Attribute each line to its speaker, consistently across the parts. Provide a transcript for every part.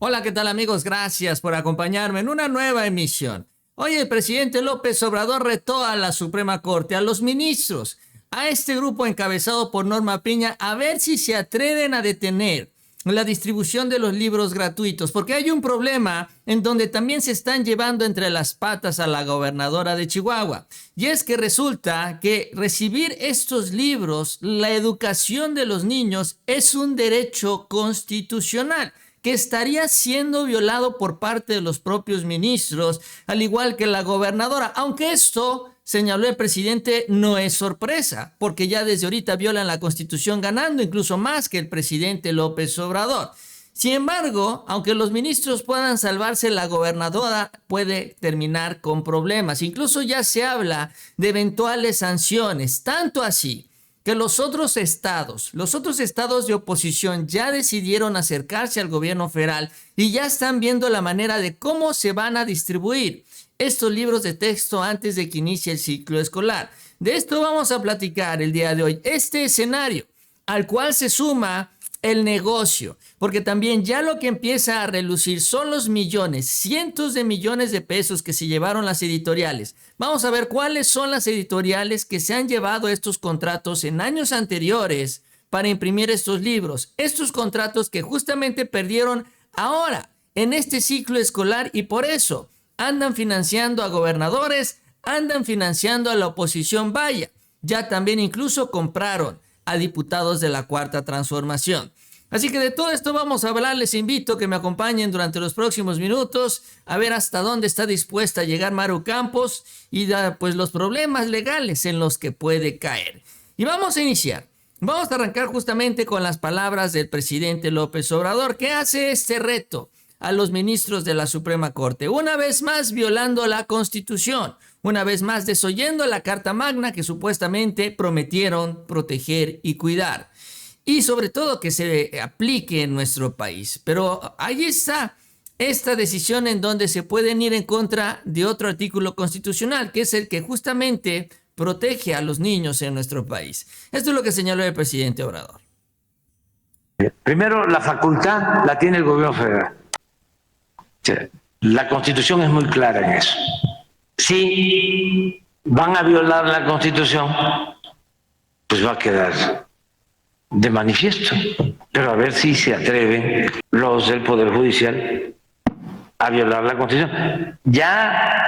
Speaker 1: Hola, ¿qué tal amigos? Gracias por acompañarme en una nueva emisión. Hoy el presidente López Obrador retó a la Suprema Corte, a los ministros, a este grupo encabezado por Norma Piña, a ver si se atreven a detener la distribución de los libros gratuitos, porque hay un problema en donde también se están llevando entre las patas a la gobernadora de Chihuahua. Y es que resulta que recibir estos libros, la educación de los niños, es un derecho constitucional que estaría siendo violado por parte de los propios ministros, al igual que la gobernadora, aunque esto, señaló el presidente, no es sorpresa, porque ya desde ahorita violan la Constitución, ganando incluso más que el presidente López Obrador. Sin embargo, aunque los ministros puedan salvarse, la gobernadora puede terminar con problemas. Incluso ya se habla de eventuales sanciones, tanto así que los otros estados de oposición ya decidieron acercarse al gobierno federal y ya están viendo la manera de cómo se van a distribuir estos libros de texto antes de que inicie el ciclo escolar. De esto vamos a platicar el día de hoy. Este escenario al cual se suma el negocio, porque también ya lo que empieza a relucir son los millones, cientos de millones de pesos que se llevaron las editoriales. Vamos a ver cuáles son las editoriales que se han llevado estos contratos en años anteriores para imprimir estos libros. Estos contratos que justamente perdieron ahora en este ciclo escolar y por eso andan financiando a gobernadores, andan financiando a la oposición. Vaya, ya también incluso compraron a diputados de la Cuarta Transformación. Así que de todo esto vamos a hablar. Les invito a que me acompañen durante los próximos minutos a ver hasta dónde está dispuesta a llegar Maru Campos y pues los problemas legales en los que puede caer. Y vamos a iniciar. Vamos a arrancar justamente con las palabras del presidente López Obrador, que hace este reto a los ministros de la Suprema Corte, una vez más violando la Constitución, una vez más desoyendo la Carta Magna que supuestamente prometieron proteger y cuidar, y sobre todo que se aplique en nuestro país. Pero ahí está esta decisión en donde se pueden ir en contra de otro artículo constitucional, que es el que justamente protege a los niños en nuestro país. Esto es lo que señaló el presidente Obrador.
Speaker 2: Primero, la facultad la tiene el gobierno federal. La Constitución es muy clara en eso. Si van a violar la Constitución, pues va a quedar de manifiesto. Pero a ver si se atreven los del Poder Judicial a violar la Constitución. Ya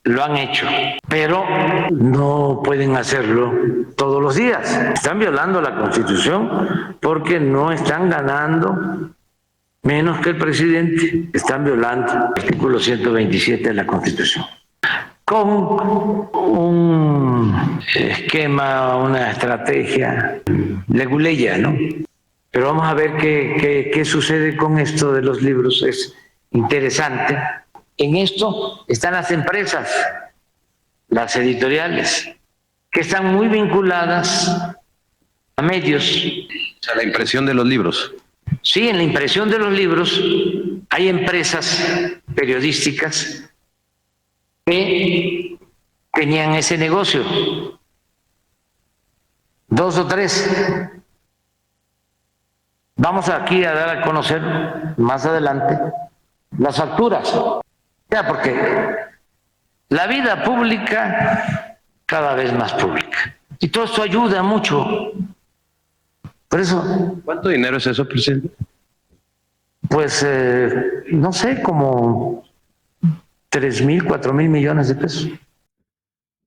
Speaker 2: lo han hecho, pero no pueden hacerlo todos los días. Están violando la Constitución porque no están ganando menos que el presidente. Están violando el artículo 127 de la Constitución. Con un esquema, una estrategia leguleya, ¿no? Pero vamos a ver qué sucede con esto de los libros. Es interesante. En esto están las empresas, las editoriales, que están muy vinculadas a medios.
Speaker 3: O sea, la impresión de los libros.
Speaker 2: Sí, en la impresión de los libros hay empresas periodísticas que tenían ese negocio. 2 o 3. Vamos aquí a dar a conocer más adelante las facturas. Ya, porque la vida pública cada vez más pública. Y todo esto ayuda mucho. Por eso.
Speaker 3: ¿Cuánto dinero es eso, presidente?
Speaker 2: Pues, no sé, como 3,000, 4,000 millones de pesos.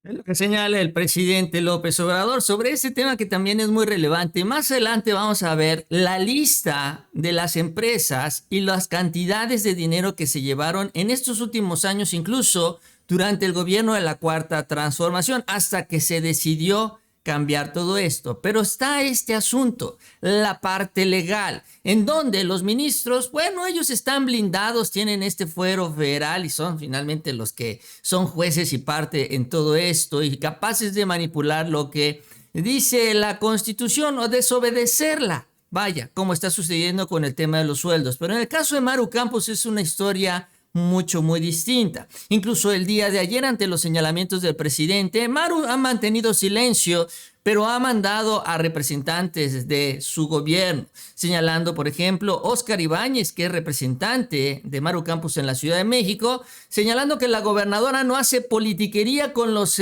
Speaker 1: Es lo que señala el presidente López Obrador sobre este tema que también es muy relevante. Más adelante vamos a ver la lista de las empresas y las cantidades de dinero que se llevaron en estos últimos años, incluso durante el gobierno de la Cuarta Transformación, hasta que se decidió cambiar todo esto. Pero está este asunto, la parte legal, en donde los ministros, bueno, ellos están blindados, tienen este fuero federal y son finalmente los que son jueces y parte en todo esto y capaces de manipular lo que dice la Constitución o desobedecerla. Vaya, como está sucediendo con el tema de los sueldos. Pero en el caso de Maru Campos es una historia muy distinta. Incluso el día de ayer, ante los señalamientos del presidente, Maru ha mantenido silencio, pero ha mandado a representantes de su gobierno, señalando, por ejemplo, Óscar Ibáñez, que es representante de Maru Campos en la Ciudad de México, señalando que la gobernadora no hace politiquería con los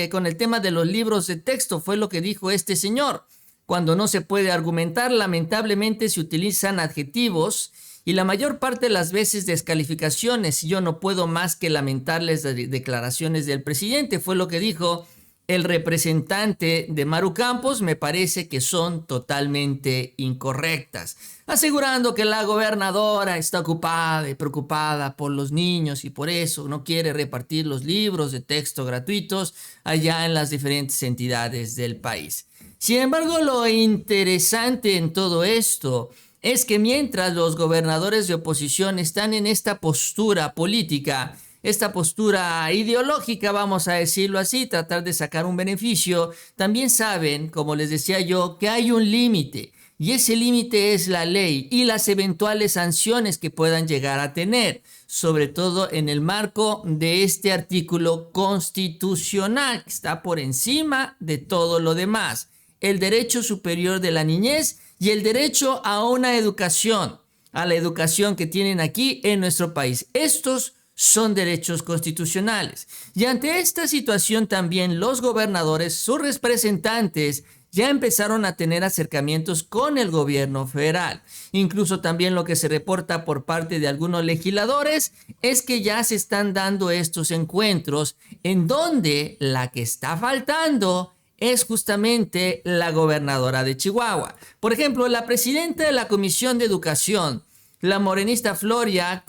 Speaker 1: con el tema de los libros de texto, fue lo que dijo este señor. Cuando no se puede argumentar, lamentablemente se utilizan adjetivos y la mayor parte de las veces descalificaciones. Yo no puedo más que lamentarles las declaraciones del presidente, fue lo que dijo el representante de Maru Campos. Me parece que son totalmente incorrectas, asegurando que la gobernadora está ocupada y preocupada por los niños y por eso no quiere repartir los libros de texto gratuitos allá en las diferentes entidades del país. Sin embargo, lo interesante en todo esto es que mientras los gobernadores de oposición están en esta postura política, esta postura ideológica, vamos a decirlo así, tratar de sacar un beneficio, también saben, como les decía yo, que hay un límite, y ese límite es la ley y las eventuales sanciones que puedan llegar a tener, sobre todo en el marco de este artículo constitucional que está por encima de todo lo demás: el derecho superior de la niñez y el derecho a una educación, a la educación que tienen aquí en nuestro país. Estos son derechos constitucionales. Y ante esta situación también los gobernadores, sus representantes, ya empezaron a tener acercamientos con el gobierno federal. Incluso también lo que se reporta por parte de algunos legisladores es que ya se están dando estos encuentros en donde la que está faltando es justamente la gobernadora de Chihuahua. Por ejemplo, la presidenta de la Comisión de Educación, la morenista Flora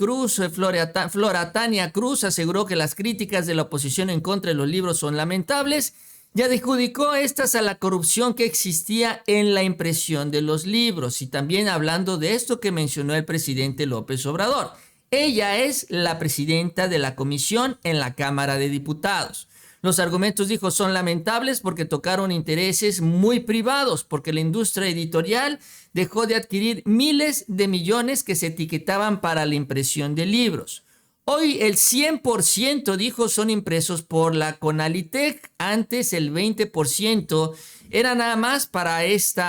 Speaker 1: Tania Cruz, aseguró que las críticas de la oposición en contra de los libros son lamentables y adjudicó estas a la corrupción que existía en la impresión de los libros. Y también hablando de esto que mencionó el presidente López Obrador. Ella es la presidenta de la comisión en la Cámara de Diputados. Los argumentos, dijo, son lamentables porque tocaron intereses muy privados, porque la industria editorial dejó de adquirir miles de millones que se etiquetaban para la impresión de libros. Hoy el 100%, dijo, son impresos por la Conalitec. Antes el 20% era nada más para este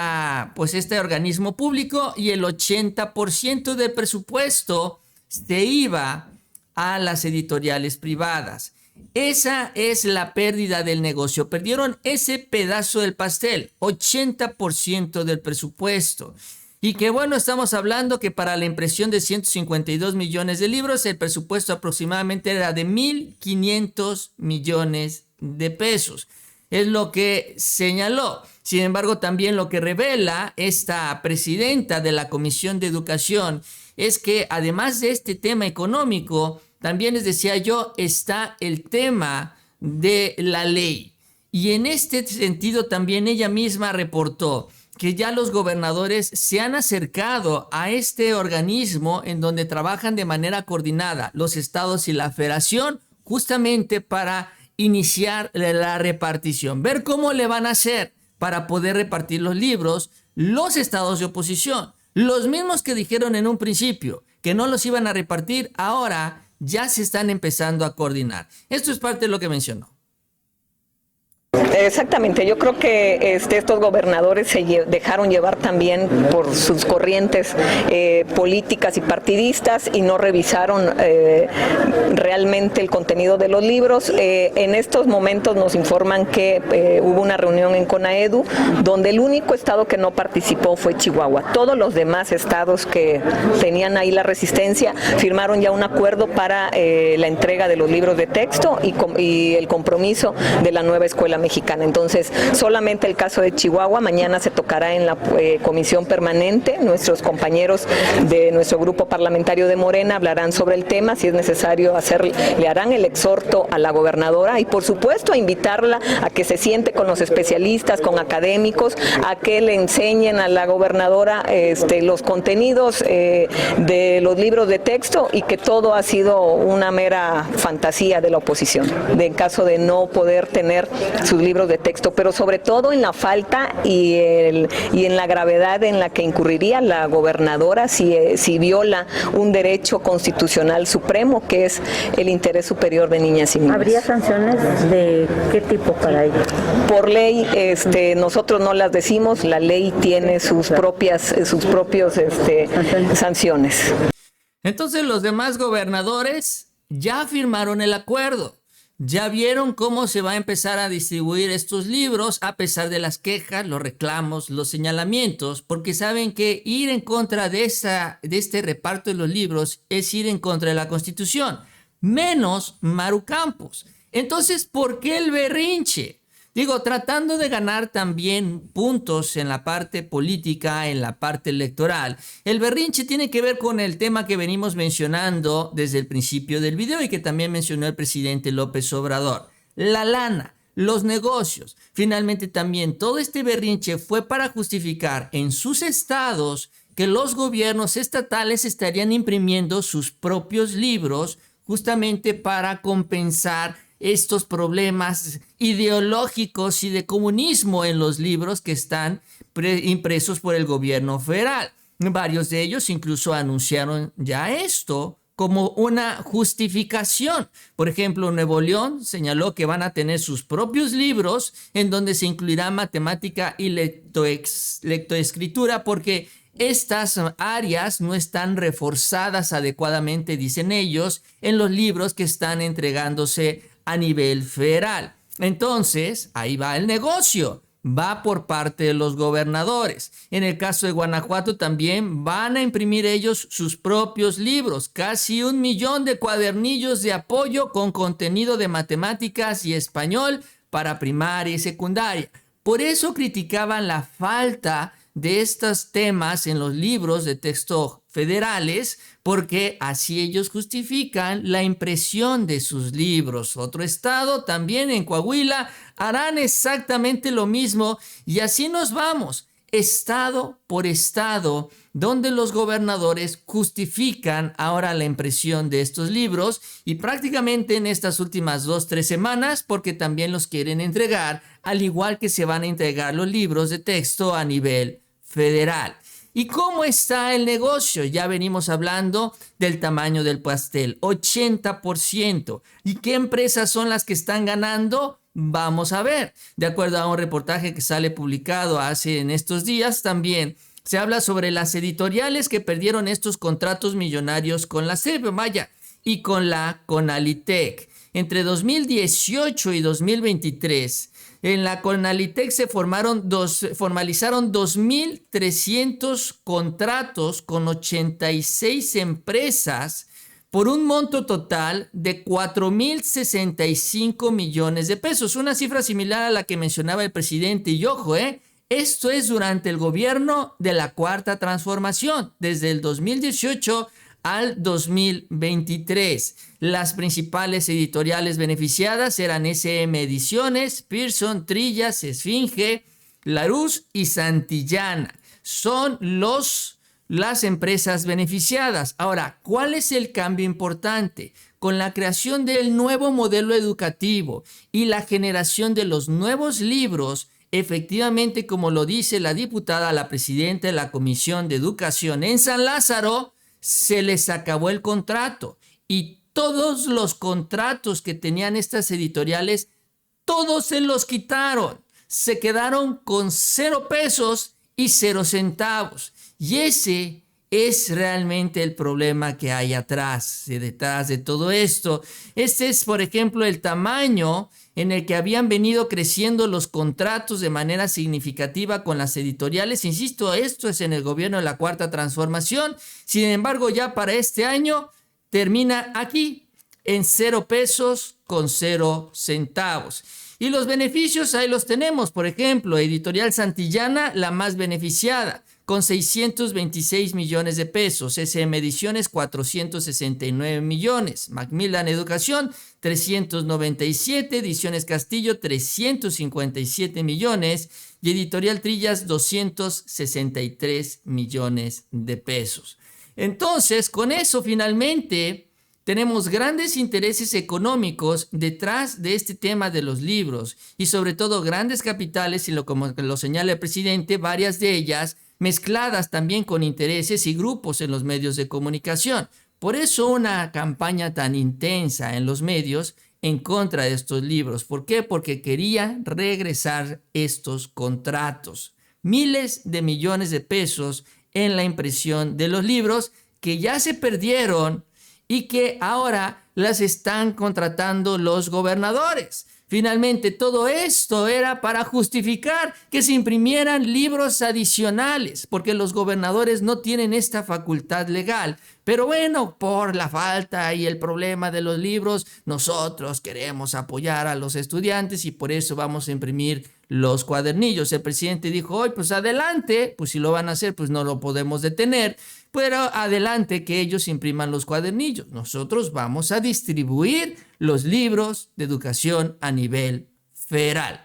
Speaker 1: organismo público y el 80% del presupuesto se iba a las editoriales privadas. Esa es la pérdida del negocio. Perdieron ese pedazo del pastel, 80% del presupuesto. Y que bueno, estamos hablando que para la impresión de 152 millones de libros, el presupuesto aproximadamente era de 1.500 millones de pesos. Es lo que señaló. Sin embargo, también lo que revela esta presidenta de la Comisión de Educación es que además de este tema económico, también les decía yo, está el tema de la ley. Y en este sentido también ella misma reportó que ya los gobernadores se han acercado a este organismo en donde trabajan de manera coordinada los estados y la federación, justamente para iniciar la repartición. Ver cómo le van a hacer para poder repartir los libros los estados de oposición. Los mismos que dijeron en un principio que no los iban a repartir, ahora ya se están empezando a coordinar. Esto es parte de lo que mencionó.
Speaker 4: Exactamente, yo creo que estos gobernadores se dejaron llevar también por sus corrientes políticas y partidistas y no revisaron realmente el contenido de los libros. En estos momentos nos informan que hubo una reunión en CONAEDU donde el único estado que no participó fue Chihuahua. Todos los demás estados que tenían ahí la resistencia firmaron ya un acuerdo para la entrega de los libros de texto y el compromiso de la nueva escuela mexicana. Entonces, solamente el caso de Chihuahua, mañana se tocará en la comisión permanente. Nuestros compañeros de nuestro grupo parlamentario de Morena hablarán sobre el tema. Si es necesario le harán el exhorto a la gobernadora y, por supuesto, a invitarla a que se siente con los especialistas, con académicos, a que le enseñen a la gobernadora los contenidos de los libros de texto y que todo ha sido una mera fantasía de la oposición. En caso de no poder tener sus sus libros de texto, pero sobre todo en la falta y en la gravedad en la que incurriría la gobernadora si viola un derecho constitucional supremo, que es el interés superior de niñas y niños.
Speaker 5: ¿Habría sanciones de qué tipo para ello?
Speaker 4: Por ley, nosotros no las decimos, la ley tiene sus propios sanciones.
Speaker 1: Entonces los demás gobernadores ya firmaron el acuerdo. Ya vieron cómo se va a empezar a distribuir estos libros a pesar de las quejas, los reclamos, los señalamientos, porque saben que ir en contra de este reparto de los libros es ir en contra de la Constitución, menos Maru Campos. Entonces, ¿por qué el berrinche? Digo, tratando de ganar también puntos en la parte política, en la parte electoral. El berrinche tiene que ver con el tema que venimos mencionando desde el principio del video y que también mencionó el presidente López Obrador. La lana, los negocios. Finalmente también todo este berrinche fue para justificar en sus estados que los gobiernos estatales estarían imprimiendo sus propios libros justamente para compensar estos problemas ideológicos y de comunismo en los libros que están impresos por el gobierno federal. Varios de ellos incluso anunciaron ya esto como una justificación. Por ejemplo, Nuevo León señaló que van a tener sus propios libros en donde se incluirá matemática y lectoescritura porque estas áreas no están reforzadas adecuadamente, dicen ellos, en los libros que están entregándose a nivel federal. Entonces, ahí va el negocio. Va por parte de los gobernadores. En el caso de Guanajuato también van a imprimir ellos sus propios libros. Casi 1 millón de cuadernillos de apoyo con contenido de matemáticas y español para primaria y secundaria. Por eso criticaban la falta de estos temas en los libros de texto federales, porque así ellos justifican la impresión de sus libros. Otro estado, también en Coahuila, harán exactamente lo mismo y así nos vamos, estado por estado, donde los gobernadores justifican ahora la impresión de estos libros y prácticamente en estas últimas 2-3 semanas, porque también los quieren entregar, al igual que se van a entregar los libros de texto a nivel federal. ¿Y cómo está el negocio? Ya venimos hablando del tamaño del pastel, 80%. ¿Y qué empresas son las que están ganando? Vamos a ver. De acuerdo a un reportaje que sale publicado hace en estos días, también se habla sobre las editoriales que perdieron estos contratos millonarios con la SEP, y con la Conalitec. Entre 2018 y 2023, en la Conalitec se formalizaron 2.300 contratos con 86 empresas por un monto total de 4.065 millones de pesos. Una cifra similar a la que mencionaba el presidente. Y ojo, esto es durante el gobierno de la Cuarta Transformación, desde el 2018 al 2023. Las principales editoriales beneficiadas eran SM Ediciones, Pearson, Trillas, Esfinge, Larousse y Santillana. Son las empresas beneficiadas. Ahora, ¿cuál es el cambio importante? Con la creación del nuevo modelo educativo y la generación de los nuevos libros, efectivamente, como lo dice la diputada, la presidenta de la Comisión de Educación en San Lázaro, se les acabó el contrato y todos los contratos que tenían estas editoriales, todos se los quitaron. Se quedaron con 0 pesos y 0 centavos. Y ese es realmente el problema que hay detrás de todo esto. Este es, por ejemplo, el tamaño en el que habían venido creciendo los contratos de manera significativa con las editoriales. Insisto, esto es en el gobierno de la Cuarta Transformación. Sin embargo, ya para este año termina aquí en 0 pesos con 0 centavos. Y los beneficios ahí los tenemos. Por ejemplo, Editorial Santillana, la más beneficiada, con 626 millones de pesos. SM Ediciones, 469 millones. Macmillan Educación, 397. Ediciones Castillo, 357 millones. Y Editorial Trillas, 263 millones de pesos. Entonces, con eso finalmente tenemos grandes intereses económicos detrás de este tema de los libros y sobre todo grandes capitales, y como lo señala el presidente, varias de ellas mezcladas también con intereses y grupos en los medios de comunicación. Por eso una campaña tan intensa en los medios en contra de estos libros. ¿Por qué? Porque quería regresar estos contratos. Miles de millones de pesos en la impresión de los libros que ya se perdieron y que ahora las están contratando los gobernadores. Finalmente, todo esto era para justificar que se imprimieran libros adicionales, porque los gobernadores no tienen esta facultad legal. Pero bueno, por la falta y el problema de los libros, nosotros queremos apoyar a los estudiantes y por eso vamos a imprimir los cuadernillos. El presidente dijo, hoy pues adelante, pues si lo van a hacer, pues no lo podemos detener, pero adelante que ellos impriman los cuadernillos. Nosotros vamos a distribuir los libros de educación a nivel federal.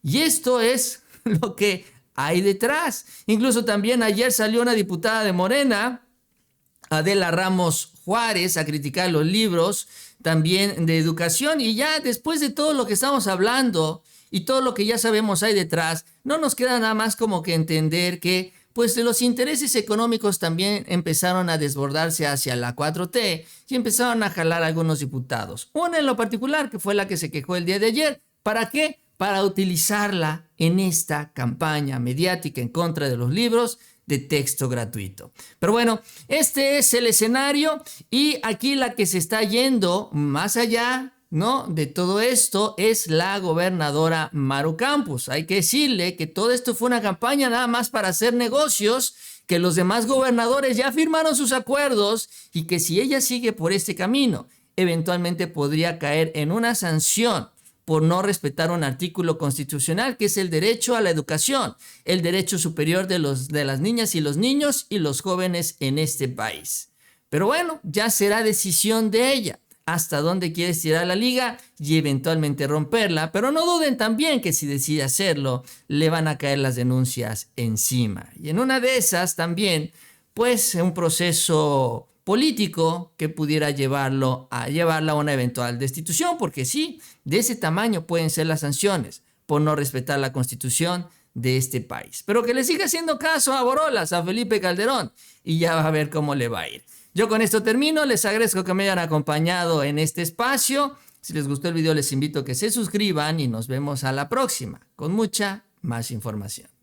Speaker 1: Y esto es lo que hay detrás. Incluso también ayer salió una diputada de Morena, Adela Ramos Juárez, a criticar los libros también de educación. Y ya después de todo lo que estamos hablando y todo lo que ya sabemos hay detrás, no nos queda nada más como que entender que pues los intereses económicos también empezaron a desbordarse hacia la 4T y empezaron a jalar a algunos diputados. Una en lo particular, que fue la que se quejó el día de ayer. ¿Para qué? Para utilizarla en esta campaña mediática en contra de los libros de texto gratuito. Pero bueno, este es el escenario y aquí la que se está yendo más allá, ¿no?, de todo esto es la gobernadora Maru Campos. Hay que decirle que todo esto fue una campaña nada más para hacer negocios, que los demás gobernadores ya firmaron sus acuerdos y que si ella sigue por este camino, eventualmente podría caer en una sanción por no respetar un artículo constitucional que es el derecho a la educación, el derecho superior de las niñas y los niños y los jóvenes en este país. Pero bueno, ya será decisión de ella hasta dónde quiere estirar la liga y eventualmente romperla, pero no duden también que si decide hacerlo, le van a caer las denuncias encima. Y en una de esas también, pues un proceso político que pudiera llevarla a una eventual destitución, porque sí, de ese tamaño pueden ser las sanciones por no respetar la constitución de este país. Pero que le siga haciendo caso a Borolas, a Felipe Calderón, y ya va a ver cómo le va a ir. Yo con esto termino, les agradezco que me hayan acompañado en este espacio. Si les gustó el video les invito a que se suscriban y nos vemos a la próxima con mucha más información.